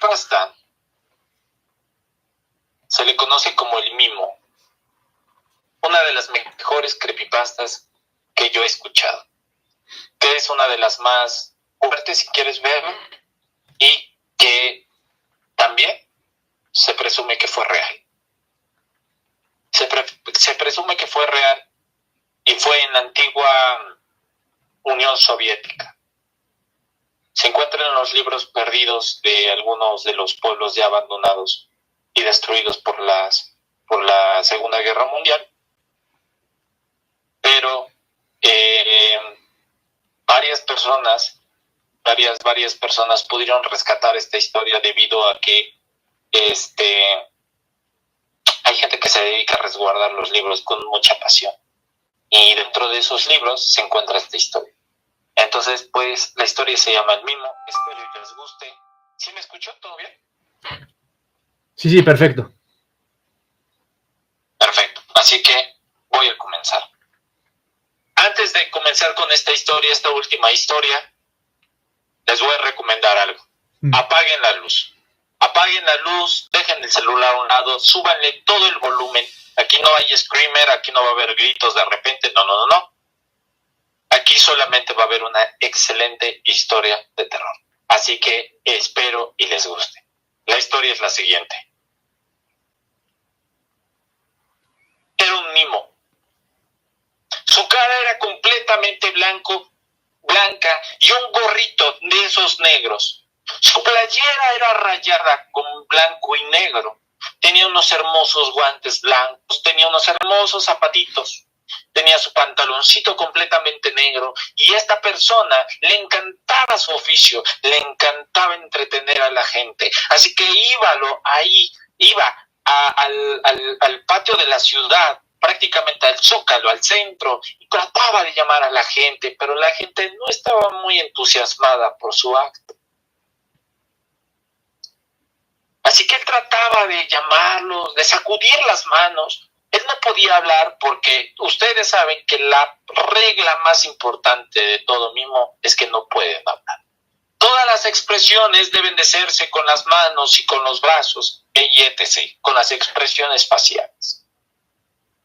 creepypasta se le conoce como el mimo. Una de las mejores creepypastas que yo he escuchado. Que es una de las más fuertes, si quieres verlo, y que también se presume que fue real. Se presume que fue real y fue en la antigua Unión Soviética. Se encuentra en los libros perdidos de algunos de los pueblos ya abandonados y destruidos por la Segunda Guerra Mundial. Pero varias personas pudieron rescatar esta historia debido a que hay gente que se dedica a resguardar los libros con mucha pasión. Y dentro de esos libros se encuentra esta historia. Entonces, pues, la historia se llama El Mimo. Espero que les guste. ¿Sí me escuchó? ¿Todo bien? Sí, perfecto. Perfecto. Así que voy a comenzar. Antes de comenzar con esta historia, esta última historia, les voy a recomendar algo. Apaguen la luz. Apaguen la luz, dejen el celular a un lado, súbanle todo el volumen. Aquí no hay screamer, aquí no va a haber gritos de repente, no. Aquí solamente va a haber una excelente historia de terror. Así que espero y les guste. La historia es la siguiente. Era un mimo. Su cara era completamente blanca y un gorrito de esos negros. Su playera era rayada con blanco y negro. Tenía unos hermosos guantes blancos, tenía unos hermosos zapatitos. Tenía su pantaloncito completamente negro y a esta persona le encantaba su oficio, le encantaba entretener a la gente. Así que iba al patio de la ciudad, prácticamente al Zócalo, al centro, y trataba de llamar a la gente, pero la gente no estaba muy entusiasmada por su acto. Así que él trataba de llamarlos, de sacudir las manos. Él no podía hablar porque ustedes saben que la regla más importante de todo mimo es que no pueden hablar. Todas las expresiones deben de hacerse con las manos y con los brazos, y etc., con las expresiones faciales.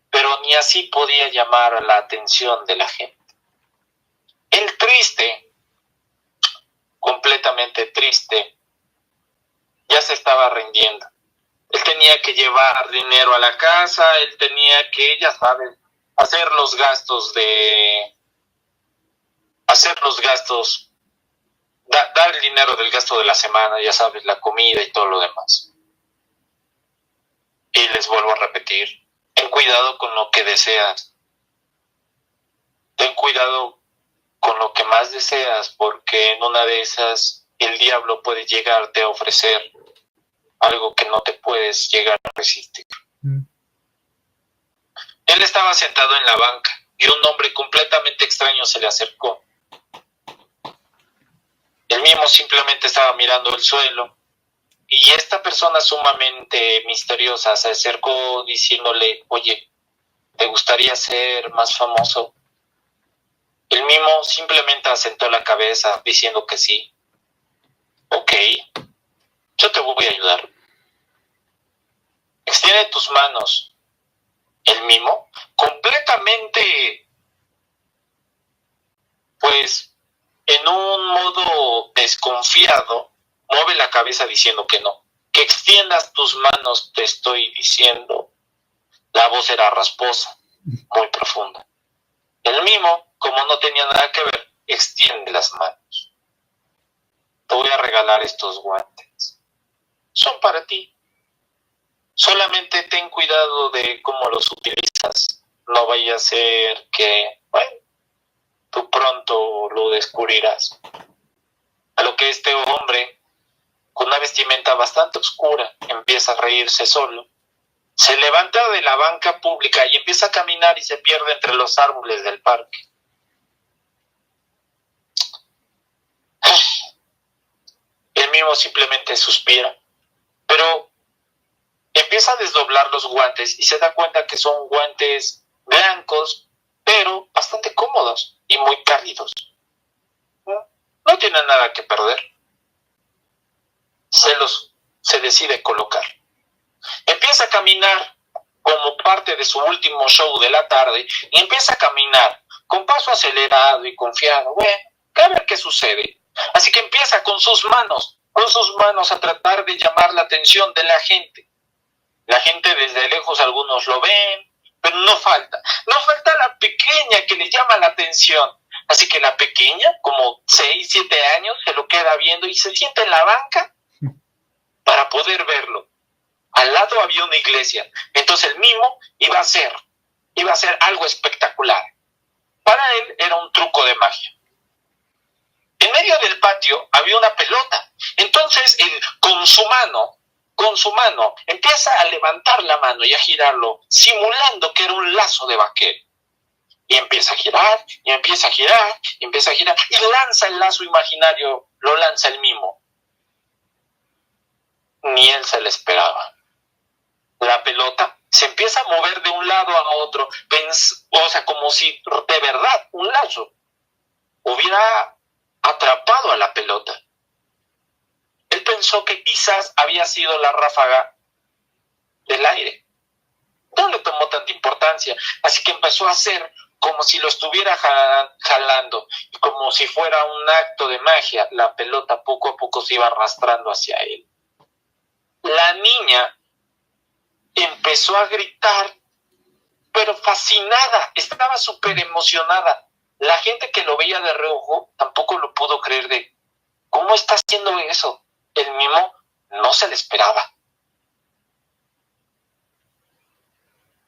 Pero ni así podía llamar la atención de la gente. Él triste, completamente triste, ya se estaba rindiendo. Él tenía que llevar dinero a la casa, él tenía que, ya sabes, hacer los gastos, dar el dinero del gasto de la semana, ya sabes, la comida y todo lo demás. Y les vuelvo a repetir, ten cuidado con lo que deseas. Ten cuidado con lo que más deseas, porque en una de esas el diablo puede llegarte a ofrecer algo que no te puedes llegar a resistir. Él estaba sentado en la banca y un hombre completamente extraño se le acercó. El mimo simplemente estaba mirando el suelo y esta persona sumamente misteriosa se acercó diciéndole: oye, ¿te gustaría ser más famoso? El mimo simplemente asentó la cabeza diciendo que sí. Ok, yo te voy a ayudar. Extiende tus manos. El mimo, completamente, pues, en un modo desconfiado, mueve la cabeza diciendo que no. Que extiendas tus manos, te estoy diciendo. La voz era rasposa, muy profunda. El mimo, como no tenía nada que ver, extiende las manos. Te voy a regalar estos guantes. Son para ti. Solamente ten cuidado de cómo los utilizas. No vaya a ser que, bueno, tú pronto lo descubrirás. A lo que este hombre, con una vestimenta bastante oscura, empieza a reírse solo. Se levanta de la banca pública y empieza a caminar y se pierde entre los árboles del parque. Él mismo simplemente suspira, pero empieza a desdoblar los guantes y se da cuenta que son guantes blancos, pero bastante cómodos y muy cálidos. No tiene nada que perder. Se los se decide colocar. Empieza a caminar como parte de su último show de la tarde y empieza a caminar con paso acelerado y confiado. Bueno, a ver qué sucede. Así que empieza con sus manos a tratar de llamar la atención de la gente. La gente desde lejos, algunos lo ven, pero no falta la pequeña que le llama la atención. Así que la pequeña, como 6, 7 años, se lo queda viendo y se sienta en la banca para poder verlo. Al lado había una iglesia, entonces el mimo iba a hacer algo espectacular. Para él era un truco de magia. En medio del patio había una pelota, entonces él con su mano, empieza a levantar la mano y a girarlo, simulando que era un lazo de vaquero. Y empieza a girar, y empieza a girar, y empieza a girar, y lanza el lazo imaginario, lo lanza el mimo. Ni él se le esperaba. La pelota se empieza a mover de un lado a otro, o sea, como si de verdad un lazo hubiera atrapado a la pelota. Él pensó que quizás había sido la ráfaga del aire. No le tomó tanta importancia, así que empezó a hacer como si lo estuviera jalando, y como si fuera un acto de magia. La pelota poco a poco se iba arrastrando hacia él. La niña empezó a gritar, pero fascinada, estaba súper emocionada. La gente que lo veía de reojo tampoco lo pudo creer de ¿cómo está haciendo eso? El mimo no se le esperaba.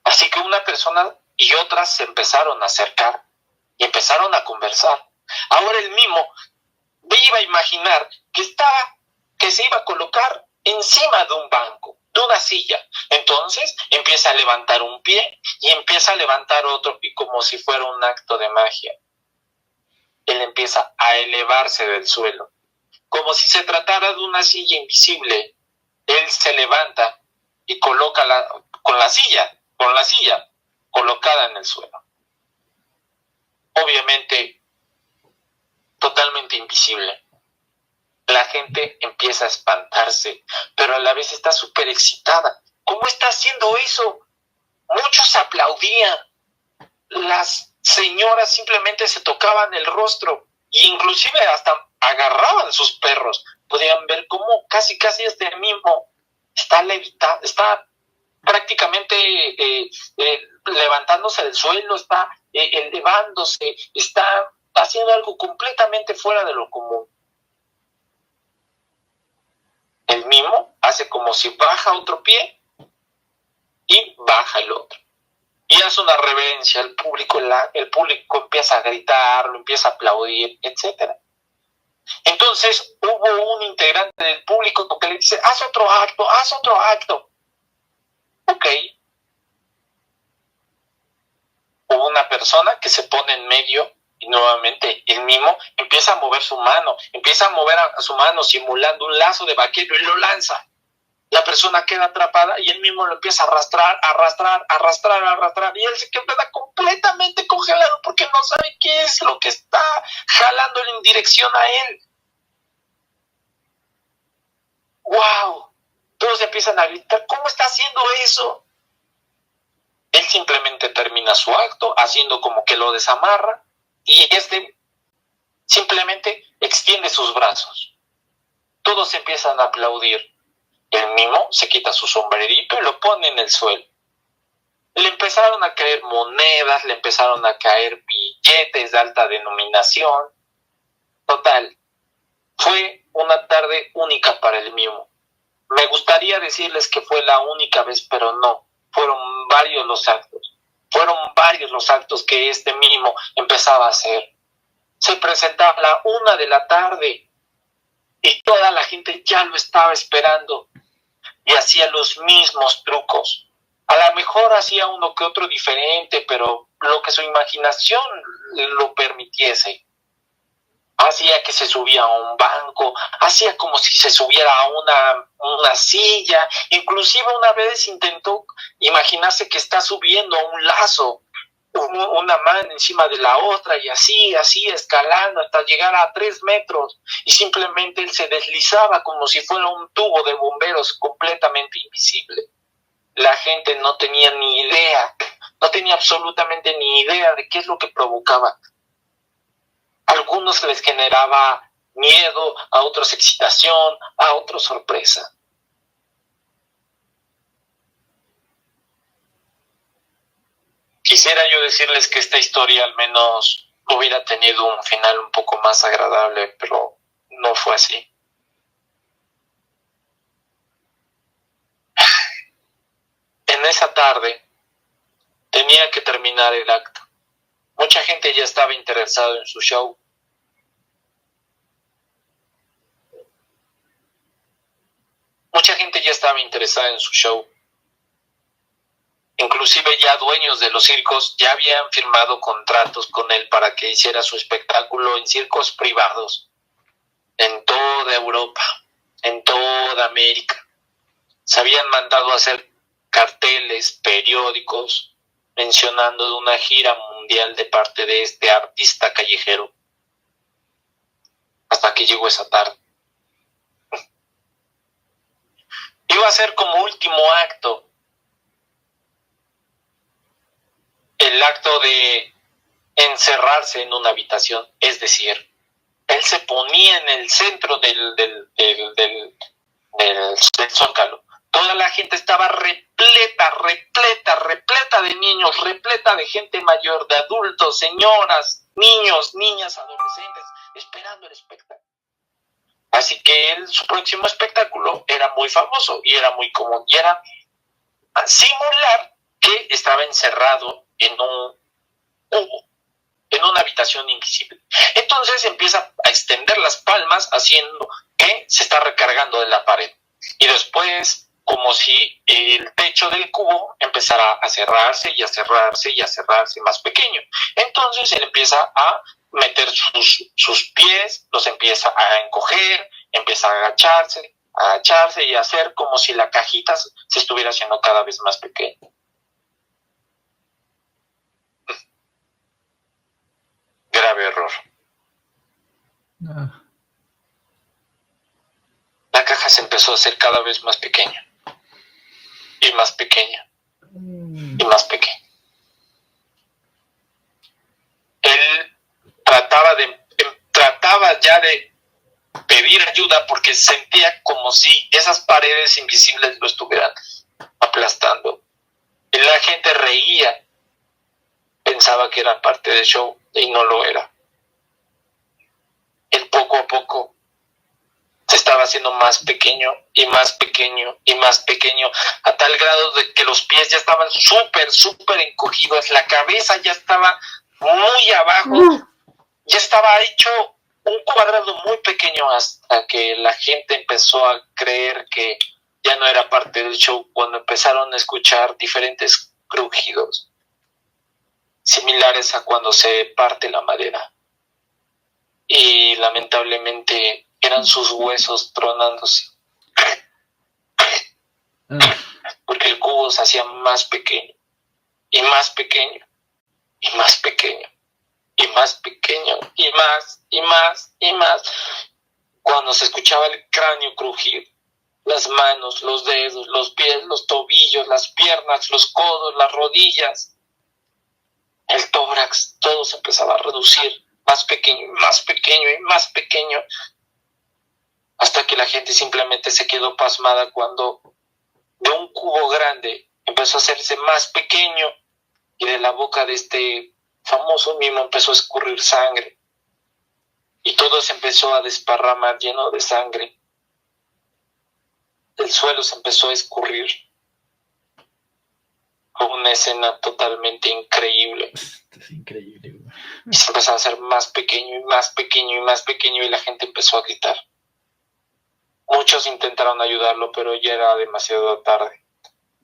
Así que una persona y otras se empezaron a acercar y empezaron a conversar. Ahora el mimo iba a imaginar que se iba a colocar encima de un banco, de una silla. Entonces empieza a levantar un pie y empieza a levantar otro, y como si fuera un acto de magia, él empieza a elevarse del suelo. Como si se tratara de una silla invisible, él se levanta y coloca con la silla colocada en el suelo. Obviamente, totalmente invisible. La gente empieza a espantarse, pero a la vez está súper excitada. ¿Cómo está haciendo eso? Muchos aplaudían. Las señoras simplemente se tocaban el rostro e inclusive hasta agarraban sus perros. Podían ver cómo casi este mismo está levitando, está prácticamente levantándose del suelo, está elevándose, está haciendo algo completamente fuera de lo común. El mimo hace como si baja otro pie y baja el otro. Y hace una reverencia al público, el público empieza a gritar, lo empieza a aplaudir, etc. Entonces hubo un integrante del público que le dice, haz otro acto. Ok. Hubo una persona que se pone en medio y nuevamente el mimo empieza a mover su mano, simulando un lazo de vaquero y lo lanza. La persona queda atrapada y él mismo lo empieza a arrastrar, y él se queda completamente congelado porque no sabe qué es lo que está jalándolo en dirección a él. ¡Wow! Todos empiezan a gritar, ¿cómo está haciendo eso? Él simplemente termina su acto haciendo como que lo desamarra y simplemente extiende sus brazos. Todos empiezan a aplaudir. El mimo se quita su sombrerito y lo pone en el suelo. Le empezaron a caer monedas, le empezaron a caer billetes de alta denominación. Total, fue una tarde única para el mimo. Me gustaría decirles que fue la única vez, pero no. Fueron varios los actos que este mimo empezaba a hacer. Se presentaba a la 1 de la tarde y toda la gente ya lo estaba esperando y hacía los mismos trucos. A lo mejor hacía uno que otro diferente, pero lo que su imaginación lo permitiese. Hacía que se subía a un banco, hacía como si se subiera a una silla, inclusive una vez intentó imaginarse que está subiendo a un lazo. una mano encima de la otra y así escalando hasta llegar a 3 metros, y simplemente él se deslizaba como si fuera un tubo de bomberos completamente invisible. La gente no tenía ni idea, no tenía absolutamente ni idea de qué es lo que provocaba. A algunos les generaba miedo, a otros excitación, a otros sorpresa. Quisiera yo decirles que esta historia al menos hubiera tenido un final un poco más agradable, pero no fue así. En esa tarde tenía que terminar el acto. Mucha gente ya estaba interesada en su show. Mucha gente ya estaba interesada en su show. Inclusive ya dueños de los circos ya habían firmado contratos con él para que hiciera su espectáculo en circos privados en toda Europa, en toda América. Se habían mandado a hacer carteles, periódicos, mencionando de una gira mundial de parte de este artista callejero. Hasta que llegó esa tarde. Iba a ser como último acto el acto de encerrarse en una habitación, es decir, él se ponía en el centro del zócalo. Toda la gente estaba repleta de niños, repleta de gente mayor, de adultos, señoras, niños, niñas, adolescentes, esperando el espectáculo. Así que su próximo espectáculo era muy famoso y era muy común, y era simular que estaba encerrado en un cubo, en una habitación invisible. Entonces empieza a extender las palmas haciendo que se está recargando de la pared, y después, como si el techo del cubo empezara a cerrarse y a cerrarse y a cerrarse más pequeño. Entonces él empieza a meter sus pies, los empieza a encoger, empieza a agacharse y a hacer como si la cajita se estuviera haciendo cada vez más pequeña. Grave error. La caja se empezó a hacer cada vez más pequeña, y más pequeña, y más pequeña. Él trataba ya de pedir ayuda porque sentía como si esas paredes invisibles lo estuvieran aplastando. Y la gente reía, pensaba que era parte del show y no lo era. Él poco a poco se estaba haciendo más pequeño y más pequeño y más pequeño, a tal grado de que los pies ya estaban súper encogidos, la cabeza ya estaba muy abajo, ya estaba hecho un cuadrado muy pequeño, hasta que la gente empezó a creer que ya no era parte del show, cuando empezaron a escuchar diferentes crujidos, similares a cuando se parte la madera. Y lamentablemente eran sus huesos tronándose. Porque el cubo se hacía más pequeño, y más pequeño, y más pequeño, y más pequeño, y más, y más, y más. Cuando se escuchaba el cráneo crujir, las manos, los dedos, los pies, los tobillos, las piernas, los codos, las rodillas, el tórax, todo se empezaba a reducir, más pequeño, y más pequeño, y más pequeño, hasta que la gente simplemente se quedó pasmada cuando de un cubo grande empezó a hacerse más pequeño, y de la boca de este famoso mimo empezó a escurrir sangre, y todo se empezó a desparramar lleno de sangre. El suelo se empezó a escurrir. Fue una escena totalmente increíble. Esto es increíble, güey. Y se empezó a hacer más pequeño y más pequeño y más pequeño, y la gente empezó a gritar. Muchos intentaron ayudarlo, pero ya era demasiado tarde.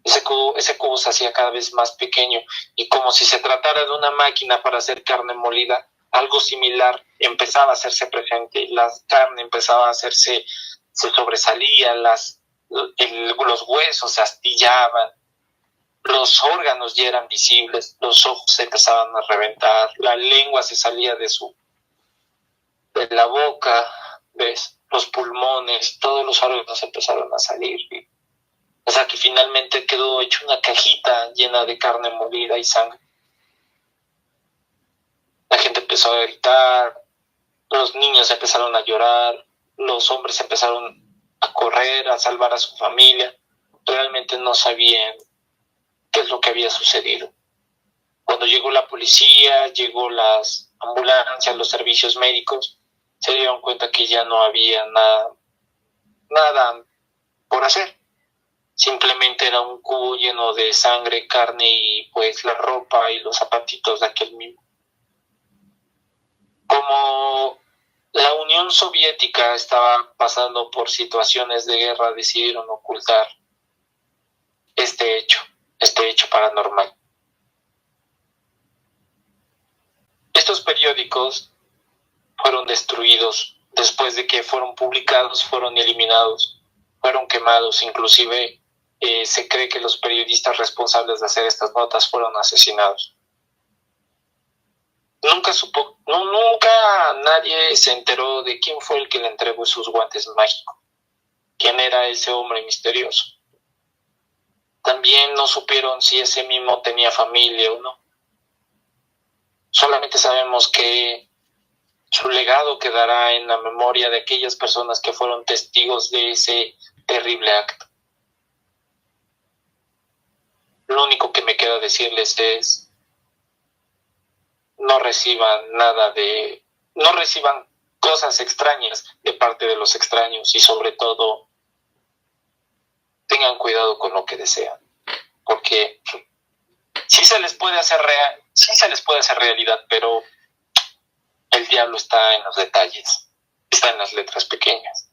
Ese cubo se hacía cada vez más pequeño, y como si se tratara de una máquina para hacer carne molida, algo similar empezaba a hacerse presente, y la carne empezaba a hacerse, se sobresalía, los huesos se astillaban, los órganos ya eran visibles, los ojos se empezaban a reventar, la lengua se salía de la boca, ¿ves? Los pulmones, todos los órganos empezaron a salir. O sea que finalmente quedó hecho una cajita llena de carne molida y sangre. La gente empezó a gritar, los niños empezaron a llorar, los hombres empezaron a correr, a salvar a su familia. Realmente no sabían qué es lo que había sucedido. Cuando llegó la policía, llegó las ambulancias, los servicios médicos, se dieron cuenta que ya no había nada por hacer. Simplemente era un cubo lleno de sangre, carne y pues la ropa y los zapatitos de aquel mismo. Como la Unión Soviética estaba pasando por situaciones de guerra, decidieron ocultar este hecho paranormal. Estos periódicos fueron destruidos después de que fueron publicados, fueron eliminados, fueron quemados, inclusive se cree que los periodistas responsables de hacer estas notas fueron asesinados. Nunca nadie se enteró de quién fue el que le entregó sus guantes mágicos, quién era ese hombre misterioso. También no supieron si ese mimo tenía familia o no. Solamente sabemos que su legado quedará en la memoria de aquellas personas que fueron testigos de ese terrible acto. Lo único que me queda decirles es: no reciban cosas extrañas de parte de los extraños y sobre todo tengan cuidado con lo que desean, porque sí se les puede hacer realidad, pero el diablo está en los detalles, está en las letras pequeñas.